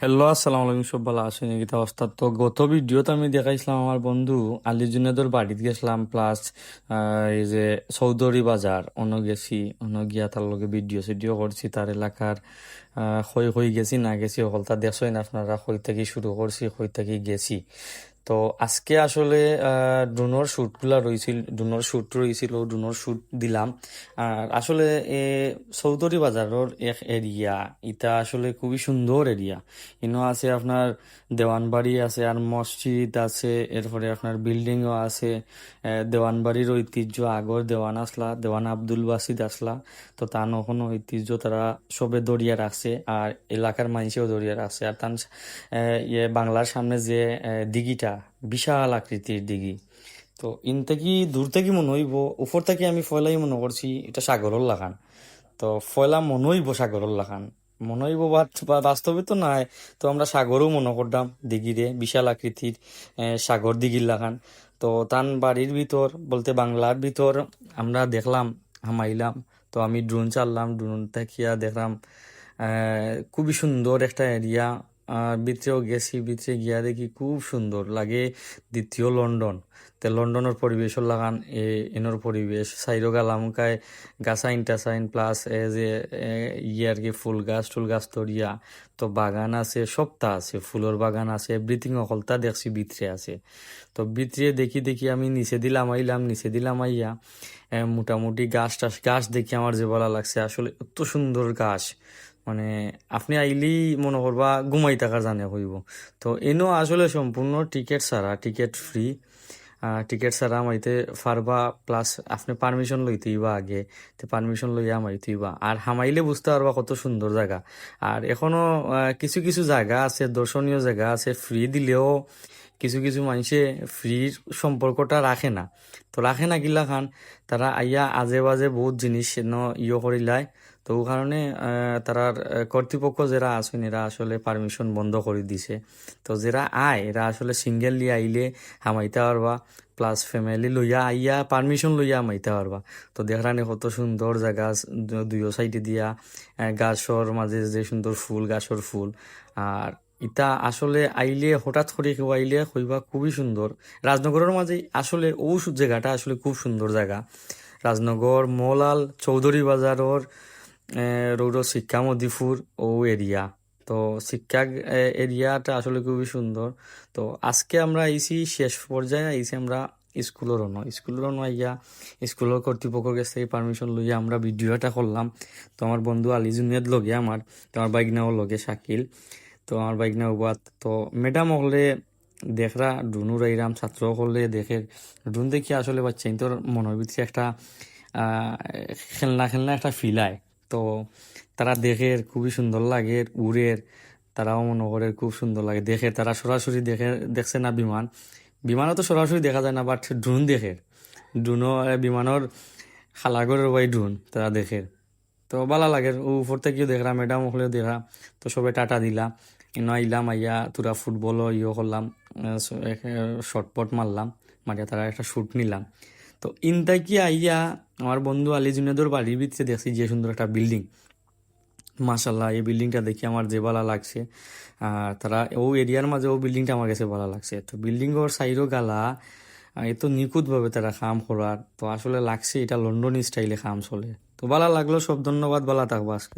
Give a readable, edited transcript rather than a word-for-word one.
Hello, আসসালামু আলাইকুম। সব ভালো আছেন? এই অবস্থা তো গত ভিডিওতে আমি দেখাইছিলাম আমার বন্ধু আলী জুনেদর বাড়িতে গেছিলাম, প্লাস এই যে চৌধুরী বাজার অন্য গেছি, অন্য গিয়া তার লগে ভিডিও সিডিও করছি তার এলাকার। কই কই গেছি না গেছি হলতা দেখছেন আপনারা, কই থেকে শুরু করছি, কই থেকে গেছি। তো আজকে আসলে ড্রোনের শুট রয়েছিল, ড্রোনের শুট দিলাম। আর আসলে এ চৌধুরী বাজারের এক এরিয়া, এটা আসলে খুবই সুন্দর এরিয়া। ইনো আছে আপনার দেওয়ানবাড়ি আছে, আর মসজিদ আছে, এরপরে আপনার বিল্ডিংও আছে। দেওয়ানবাড়ির ঐতিহ্য আগর দেওয়ান আসলা, দেওয়ান আব্দুল বাসিদ আসলা। তো তার কোনো ঐতিহ্য তারা সবে দরিয়া রাখছে, আর এলাকার মানুষেও দরিয়া রাখছে। আর তার বাংলার সামনে যে দিঘিটা, বিশাল আকৃতির দিঘি। তো ইন থেকে দূর থেকে মনে হইব, উপর থেকে আমি ফয়লাই মনে করছি এটা সাগরর লাগান। তো ফয়লা মনে হইব সাগরর লাগান, মনে হইব বাস্তবে তো নাই। তো আমরা সাগরও মনে করতাম দিঘিরে, বিশাল আকৃতির সাগর দিঘির লাগান। তো তান বাড়ির ভিতর বলতে বাংলার ভিতর আমরা দেখলাম, হামাইলাম। তো আমি ড্রোন চাললাম, ড্রোন থাকিয়া দেখলাম খুবই সুন্দর একটা এরিয়া। আর ভিতরেও গেছি, ভিতরে গিয়া দেখি খুব সুন্দর লাগে। দ্বিতীয় লন্ডন, তে লন্ডনের পরিবেশও লাগান এনর পরিবেশ সাইরো গালামকায় গাছাইন টাছাইন, প্লাস এ যে ইয়ে আর কি ফুল গাছ টুল গাছ তরিয়া। তো বাগান আছে, সবটা আছে, ফুলের বাগান আছে, এভরিথিং অকলতা দেখছি ভিতরে আছে। তো ভিতরে দেখি দেখি আমি নিচে দিলাম আইলাম, নিচে দিলাম আইয়া মোটামুটি গাছ দেখি আমার যে ভালো লাগছে, আসলে এত সুন্দর গাছ। মানে আপনি আইলেই মনে করবা ঘুমাই থাকার জানে হইব। তো এনো আসলে সম্পূর্ণ টিকিট ছাড়া, টিকিট ফ্রি। টিকিট ছাড়া মাইতে পারবা, প্লাস আপনি পারমিশন লইতেইবা আগে। তো পারমিশন লইয়া মাইতেইবা, আর হামাইলে বুঝতে পারবা কত সুন্দর জায়গা। আর এখনো কিছু কিছু জায়গা আছে, দর্শনীয় জায়গা আছে, ফ্রি দিলেও কিছু কিছু মানুষে ফ্রির সম্পর্কটা রাখে না। তো রাখে না গিলা খান, তারা আইয়া আজে বাজে বহুত জিনিস ইয়ে করিলায়। তো ও কারণে তারার কর্তৃপক্ষ যারা আছেন এরা আসলে পারমিশন বন্ধ করে দিছে। তো যারা আয় এরা আসলে সিঙ্গেল লিয়ে আইলে হামাইতে পারবা, প্লাস ফ্যামিলি লইয়া আইয়া পারমিশন লইয়া হামাইতে পারবা। তো দেখরানি কত সুন্দর জায়গা, দুইও সাইডে দিয়া গাছর মাঝে যে সুন্দর ফুল, গাছর ফুল। আর ইটা আসলে আইলে হঠাৎ করে কেউ আইলে কইবা খুবই সুন্দর। রাজনগরের মাঝে আসলে ও জায়গাটা আসলে খুব সুন্দর জায়গা। রাজনগর মৌলাল চৌধুরী বাজারর রৌড শিক্ষা মদিপুর ও এরিয়া। তো শিক্ষা এরিয়াটা আসলে খুবই সুন্দর। তো আজকে আমরা আইছি শেষ পর্যায়ে আইছি আমরা স্কুলের আইয়া স্কুলের কর্তৃপক্ষের কাছ থেকে পারমিশন লইয়া আমরা ভিডিওটা করলাম। তো আমার বন্ধু আলী জুনিয়র লগে আমার, তো আমার বাইকনাও লগে শাকিল। তো আমার বাইকনা উবাত তো ম্যাডাম হলে দেখরা ড্রোন উড়াইরাম, ছাত্র হলে দেখে ড্রোন দেখি আসলে বাচ্চা তোর মনের ভিতরে একটা আহ, খেলনা খেলনা একটা ফিল আয়। তো তারা দেখে খুবই সুন্দর লাগে, উড়ের তারাও মনে করে খুব সুন্দর লাগে দেখে। তারা সরাসরি দেখে দেখছে না বিমান, বিমানও তো সরাসরি দেখা যায় না, বাট ড্রোন দেখে, ড্রোনও বিমানের খালাগরের বাই ড্রোন তারা দেখে। তো ভালো লাগে, ও উপর থেকেও দেখলাম, ম্যাডাম হলেও দেখা। তো সবাই টাটা দিলা, ইনো আইলাম আইয়া তোরা ফুটবলও ইয়ে করলাম, শর্টপট মারলাম, মারিয়া তারা একটা শুট নিলাম। তো ইনতাই কি আইয়া আমার বন্ধু আলী জুনেদর বাড়ির ভিতরে দেখছি যে সুন্দর একটা বিল্ডিং। মাশাল্লাহ, এই বিল্ডিংটা দেখি আমার যে ভালো লাগছে। আর তারা ও এরিয়ার মাঝে ও বিল্ডিংটা আমার কাছে ভালো লাগছে। তো বিল্ডিং ওর সাইডও গালা এত নিখুঁত ভাবে তারা কাম করার, তো আসলে লাগছে এটা লন্ডন স্টাইলে কাম চলে। তো ভালো লাগলো, সব ধন্যবাদ, ভালো থাকবো আজকে।